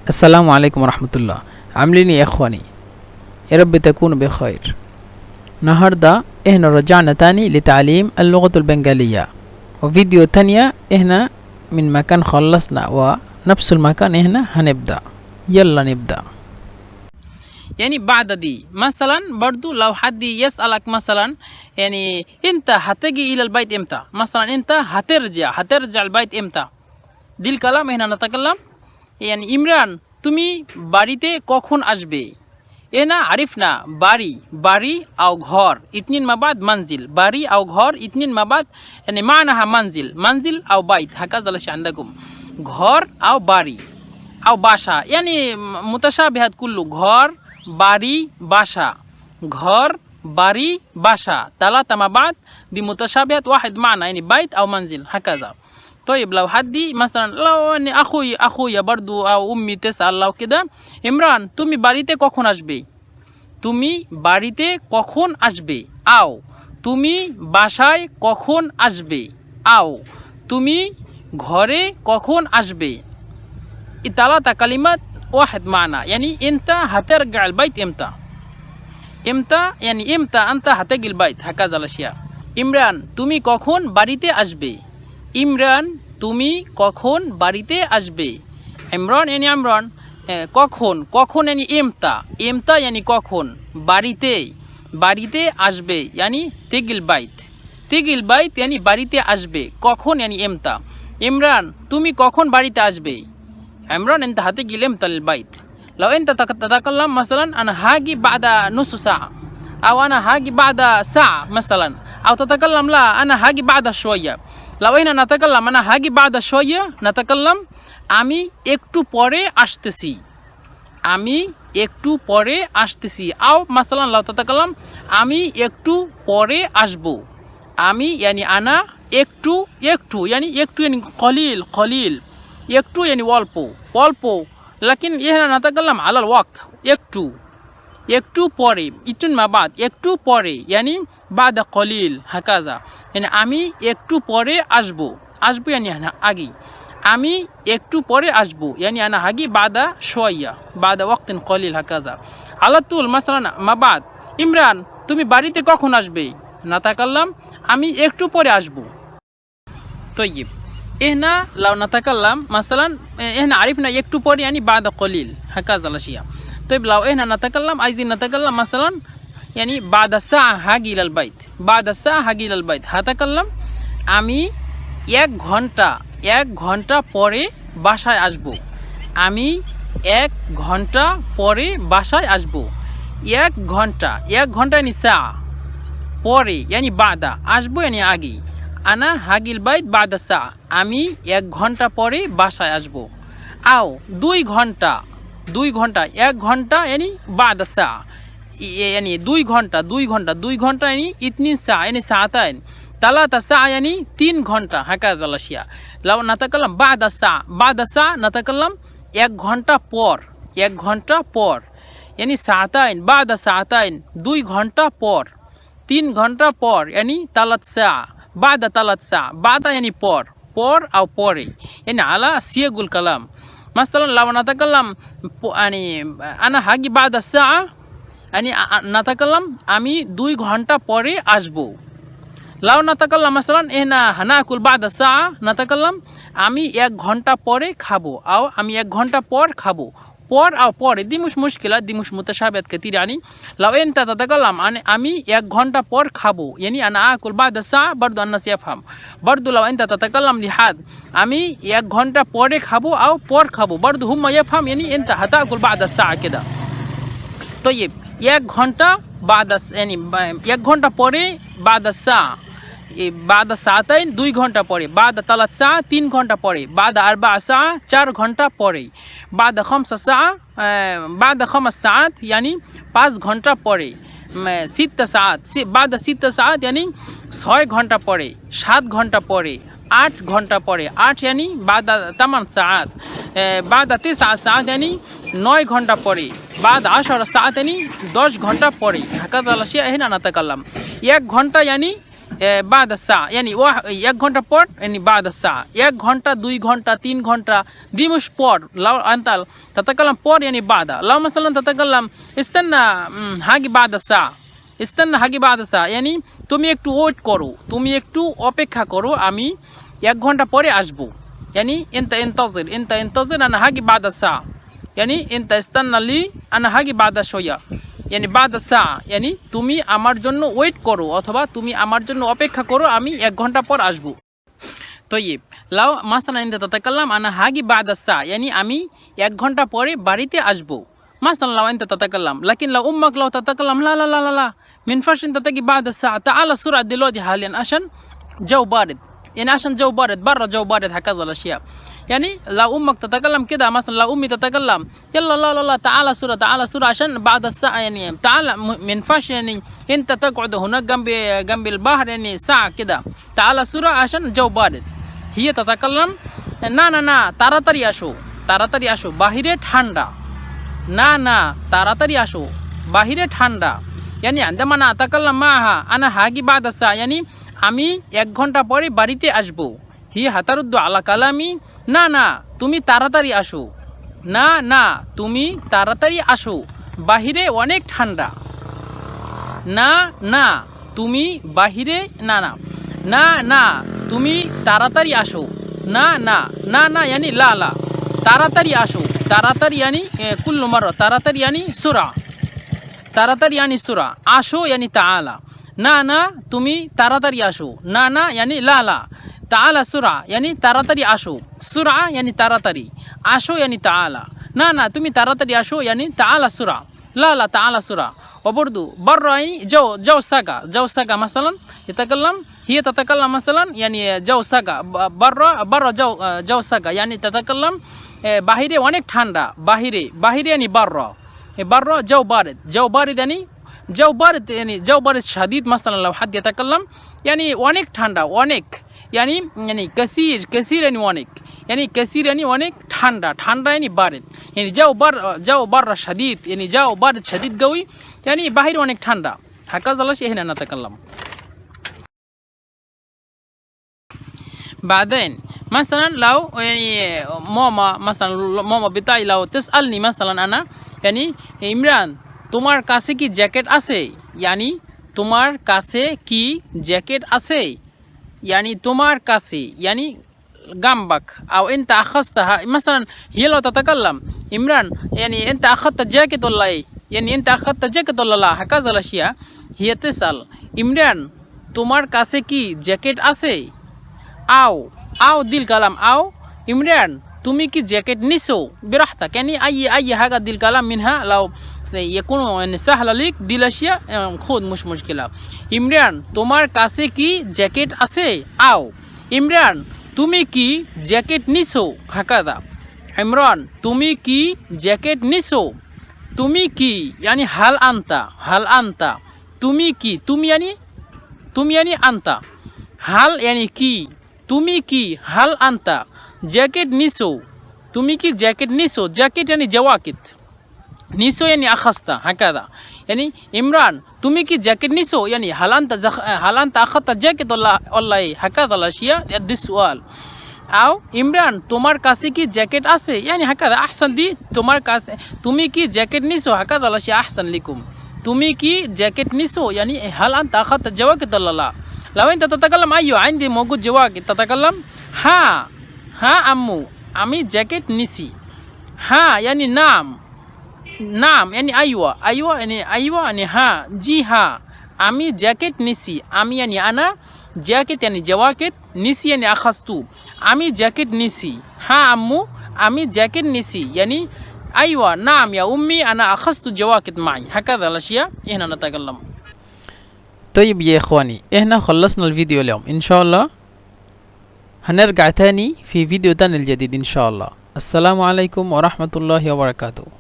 السلام عليكم ورحمة الله. عاملين يا إخواني؟ يا رب تكونوا بخير. النهاردة إحنا رجعنا تاني لتعليم اللغة البنغالية، وفيديو تانية إحنا من مكان خلصنا ونفس المكان إحنا هنبدأ. يلا نبدأ. يعني بعد دي مثلا برضو لو حد يسألك مثلا يعني أنت هتجي إلى البيت إمتى؟ مثلا أنت هترجع البيت إمتى؟ دي الكلام هنا نتكلم يعني ইমরান তুমি বাড়িতে কখন আসবে? এনা عرفنا বাড়ি أو ঘর اتنين ما بعد منزل বাড়ি أو ঘর اتنين ما بعد يعني معناها منزل أو بيت هكذا ليش عندكم ঘর أو বাড়ি أو باشا يعني متشابهات كله ঘর বাড়ি باشا ঘর বাড়ি باشا ثلاثة ما بعد دي متشابهات واحد معنى يعني بيت أو منزل هكذا. طيب لو حدي مثلا لو اني اخويا برضو او امي تسأل لو كده ইমরান তুমি বাড়িতে কখন আসবে? তুমি বাড়িতে কখন আসবে? আও তুমি বাসায় কখন আসবে? আও তুমি ঘরে কখন আসবে? الثلاثة كلمات واحد معنى يعني انت هترجع البيت امتى يعني امتى انت هتجي البيت هكذا الاشياء. ইমরান তুমি কখন বাড়িতে আসবে? ইমরান তুমি কখন বাড়িতে আসবে? ইমরান يعني ইমরান কখন يعني ইমতা يعني কখন বাড়িতে আসবে يعني তিগিল বাইত يعني বাড়িতে আসবে কখন يعني ইমতা. ইমরান তুমি কখন বাড়িতে আসবে? ইমরান انت هتيجي امتى للبيت؟ لو انت تتكلم مثلا انا هاجي بعد نص ساعة او انا هاجي بعد ساعة مثلا او تتكلم لا انا هاجي بعد شوية. لو هنا نتكلم أنا هاجي بعد شوية نتكلم আমি একটু পরে আসতেছি أو مثلا لو تتكلم আমি একটু পরে আসবো. আমি يعني أنا একটু يعني قليل একটু يعني অল্প لكن هنا نتكلم على الوقت একটু পরে ইতুন মা বাদ একটু পরে يعني بعد قليل هكذا يعني আমি একটু পরে আসবো يعني أنا আগে আমি একটু পরে আসবো يعني أنا هاجي بعد شوية بعد وقت قليل هكذا على طول مثلا ما بعد ইমরান তুমি বাড়িতে কখন আসবে? نتكلم আমি একটু পরে আসবো. طيب هنا لو نتكلم مثلا هنا عرفنا একটু পরে يعني بعد قليل هكذا الأشياء. طيب لو إحنا عايزين نتكلم مثلا يعني بعد الساعة هاجي إلى البيت هتكلم আমি এক ঘন্টা পরে বাসায় আসবো. আমি এক ঘন্টা পরে বাসায় আসবো. এক ঘন্টা يعني ساعة পরে يعني بعد আসবো يعني আগে أنا هاجي البيت بعد الساعة আমি এক ঘন্টা পরে বাসায় আসবো. আও 2 ঘন্টা এক ঘন্টা يعني بعد الساعة يعني 2 ঘন্টা يعني 2 ساعة يعني ساعتين 3 ساعة يعني 3 ঘন্টা هكذا الأشياء. لو نتكلم بعد الساعة نتكلم এক ঘন্টা পর يعني ساعتين بعد ساعتين 2 ঘন্টা পর 3 ঘন্টা পর يعني 3 ساعة بعد 3 ساعة بعد يعني পর أو পরে يعني على سياق الكلام. مثلا لو نتكلم يعني أنا هاجي بعد الساعة يعني نتكلم আমি 2 ঘন্টা পরে আসবো. لو نتكلم مثلا هنا هناكل بعد الساعة نتكلم আমি 1 ঘন্টা পরে খাবো أو আমি 1 ঘন্টা পর খাবো. পর أو পরে دي مش مشكلة دي مش متشابهات كتير يعني. لو أنت تتكلم আমি 1 ঘন্টা পর খাবো يعني أنا آكل بعد الساعة برضو الناس يفهم. برضو لو أنت تتكلم لحد আমি 1 ঘন্টা পরে খাবো أو পর খাবো برضو هم يفهم يعني أنت هتاكل بعد الساعة كده. طيب 1 ঘন্টা بعد يعني 1 ঘন্টা পরে بعد الساعة بعد ساعتين 2 ঘন্টা পরে بعد 3 ساعة 3 ঘন্টা পরে بعد 4 ساعة 4 ঘন্টা পরে بعد 5 ساعة بعد 5 ساعات يعني 5 ঘন্টা পরে 6 ساعات بعد 6 ساعات يعني 6 ঘন্টা পরে 7 ঘন্টা পরে 8 ঘন্টা পরে 8 يعني بعد 8 ساعات بعد 9 ساعات يعني 9 ঘন্টা পরে بعد 10 ساعات يعني 10 ঘন্টা পরে هكذا الأشياء هنا نتكلم. 1 ঘন্টা يعني بعد الساعة يعني এক ঘন্টা পর يعني بعد الساعة 1 ঘন্টা 2 ঘন্টা 3 ঘন্টা دي مش পর لو أنت تتكلم পর يعني بعد لو مثلا تتكلم استنى هاجي بعد الساعة استنى هاجي بعد الساعة يعني তুমি একটু ওয়েট করো তুমি একটু অপেক্ষা করো আমি 1 ঘন্টা পরে আসবো يعني انت انتظر انا هاجي بعد الساعة يعني انت استنى لي انا هاجي بعد شوية يعني بعد الساعة يعني তুমি আমার জন্য ওয়েট করো অথবা তুমি আমার জন্য অপেক্ষা করো আমি 1 ঘন্টা পর আসবো طيب لو مثلا انت تتكلم انا هاجي بعد الساعة يعني আমি 1 ঘন্টা পরে বাড়িতে আসবো مثلا لو انت تتكلم لكن لو امك لو تتكلم لا لا لا لا لا ما ينفعش انت تجي بعد الساعة تعال سرعة دلوقتي حاليا عشان جو بارد يعني عشان جو بارد برا جو بارد هكذا الاشياء يعني لو امك تتكلم كده مثلا لو امي تتكلم يلا لا لا لا تعال سرعة عشان بعد الساعة يعني تعال ما ينفعش يعني انت تقعد هناك جنب البحر يعني ساعة كده تعال سرعة عشان جو بارد هي تتكلم না তাড়াতাড়ি আসো বাহিরে ঠান্ডা না তাড়াতাড়ি আসো বাহিরে ঠান্ডা يعني عندما انا اتكلم معها انا هاجي بعد الساعة يعني আমি 1 ঘন্টা পরে বাড়িতে আসবো হি হাতারুদ্দু আলা কালামি না তুমি তাড়াতাড়ি আসো না তুমি তাড়াতাড়ি আসো বাহিরে অনেক ঠান্ডা না তুমি বাহিরে না তুমি তাড়াতাড়ি আসো না يعني لا তাড়াতাড়ি আসো তাড়াতাড়ি يعني كل مرة তাড়াতাড়ি يعني سرعة তাড়াতাড়ি يعني سرعة আসো يعني تعالى না তুমি তাড়াতাড়ি আসো না يعني لا تعالى سرعة يعني তাড়াতাড়ি আসো سرعة يعني তাড়াতাড়ি আসো يعني تعالى না তুমি তাড়াতাড়ি আসো يعني تعالى سرعة لا تعالى سرعة وبرضو برا يعني جو ساقا مثلا يتكلم هي تتكلم مثلا يعني جو ساقا برا جو ساقا يعني تتكلم বাহিরে অনেক ঠান্ডা বাহিরে يعني برا جو بارد يعني جو بارد شديد مثلا لو حد يتكلم يعني অনেক ঠান্ডা অনেক يعني كثير يعني অনেক يعني كثير يعني অনেক ঠান্ডা يعني بارد يعني جو برا شديد يعني جو بارد شديد قوي يعني বাহিরে অনেক ঠান্ডা هكذا الله هنا نتكلم بعدين مثلا لو يعني ماما بتاعي لو تسألني مثلا أنا يعني ইমরান তোমার কাছে কি জ্যাকেট আছে يعني তোমার কাছে কি জ্যাকেট আছে يعني তোমার কাছে يعني جنبك أو أنت أخذتها مثلا هي لو تتكلم إمران يعني أنت أخذت جاكيت ولا إيه يعني أنت أخذت جاكيت ولا لا هكذا الأشياء هي تسأل إمران তোমার কাছে কি জ্যাকেট আছে أو دي الكلام أو إمران তুমি কি জ্যাকেট নিছো براحتك يعني أي حاجة دي الكلام منها لو يكون يعني سهل لك دي الأشياء خذ مش مشكلة إمران তোমার কাছে কি জ্যাকেট আছে أو إمران তুমি কি জ্যাকেট নিছো هكذا عمران তুমি কি জ্যাকেট নিছো তুমি কি يعني هل أنت তুমি কি তুমি يعني أنت هل يعني কি তুমি কি هل أنت জ্যাকেট নিছো তুমি কি জ্যাকেট নিছো জ্যাকেট يعني جواكت নিছো يعني أخذت هكذا يعني إمران তুমি কি জ্যাকেট নিছো يعني هل أنت أخذت جاكيت ولا إيه هكذا الأشياء دي السؤال أو إمران তোমার কাছে কি জ্যাকেট আছে يعني هكذا أحسن دي তোমার কাছে তুমি কি জ্যাকেট নিছো هكذا الأشياء أحسن لكم তুমি কি জ্যাকেট নিছো يعني هل أنت أخذت جواكت ولا لا لو أنت تتكلم أيوة عندي موجود جواكت تتكلم ها أمو আমি জ্যাকেট নিছি يعني নাম يعني أيوة يعني ها জি আমি জ্যাকেট নিছি আমি يعني أنا জ্যাকেট يعني جواكت নিছি يعني أخذتو আমি জ্যাকেট নিছি আম্মু আমি জ্যাকেট নিছি يعني أيوة نعم يا أمي أنا أخذت جواكت معي هكذا الأشياء هنا نتكلم طيب يا إخواني هنا خلصنا الفيديو اليوم إن شاء الله هنرجع تاني في فيديو تاني الجديد إن شاء الله السلام عليكم ورحمة الله وبركاته